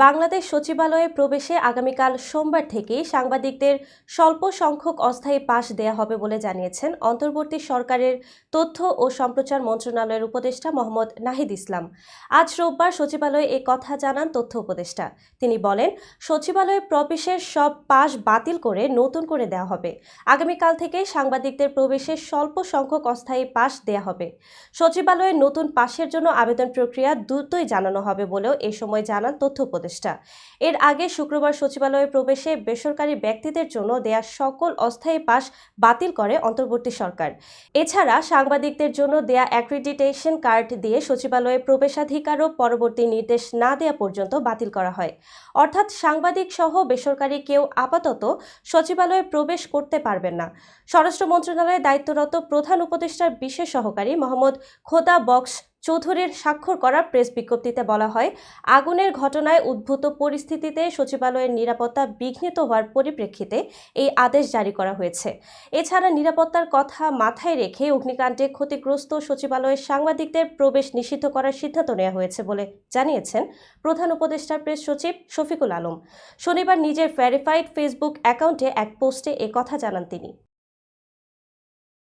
বাংলাদেশ সচিবালয়ে প্রবেশে আগামীকাল সোমবার থেকেই সাংবাদিকদের স্বল্প সংখ্যক অস্থায়ী পাস দেয়া হবে বলে জানিয়েছেন অন্তর্বর্তী সরকারের তথ্য ও সম্প্রচার মন্ত্রণালয়ের উপদেষ্টা মোহাম্মদ নাহিদ ইসলাম। আজ রোববার সচিবালয়ে এ কথা জানান তথ্য উপদেষ্টা। তিনি বলেন, সচিবালয়ে প্রবেশের সব পাস বাতিল করে নতুন করে দেওয়া হবে। আগামীকাল থেকে সাংবাদিকদের প্রবেশে স্বল্প সংখ্যক অস্থায়ী পাস দেয়া হবে। সচিবালয়ে নতুন পাসের জন্য আবেদন প্রক্রিয়া দ্রুতই জানানো হবে বলেও এ সময় জানান তথ্য উপদেষ্টা। এর আগে শুক্রবার সচিবালয়ে প্রবেশে বেসরকারি ব্যক্তিদের জন্য দেয়া সকল অস্থায়ী পাস বাতিল করে অন্তর্বর্তী সরকার। এছাড়া সাংবাদিকদের জন্য দেয়া অ্যাক্রিডিটেশন কার্ড দিয়ে সচিবালয়ে প্রবেশাধিকারও পরবর্তী নির্দেশ না দেয়া পর্যন্ত বাতিল করা হয়। অর্থাৎ সাংবাদিক সহ বেসরকারি কেউ আপাতত সচিবালয়ে প্রবেশ করতে পারবেন না। স্বরাষ্ট্র মন্ত্রণালয়ে দায়িত্বরত প্রধান উপদেষ্টার বিশেষ সহকারী মোহাম্মদ খোদা বক্স চৌধুরীর স্বাক্ষর করা প্রেস বিজ্ঞপ্তিতে বলা হয়, আগুনের ঘটনায় উদ্ভূত পরিস্থিতিতে সচিবালয়ের নিরাপত্তা বিঘ্নিত হওয়ার পরিপ্রেক্ষিতে এই আদেশ জারি করা হয়েছে। এছাড়া নিরাপত্তার কথা মাথায় রেখে অগ্নিকাণ্ডে ক্ষতিগ্রস্ত সচিবালয়ের সাংবাদিকদের প্রবেশ নিষিদ্ধ করার সিদ্ধান্ত নেওয়া হয়েছে বলে জানিয়েছেন প্রধান উপদেষ্টার প্রেস সচিব শফিকুল আলম। শনিবার নিজের ভেরিফাইড ফেসবুক অ্যাকাউন্টে এক পোস্টে এ কথা জানান তিনি।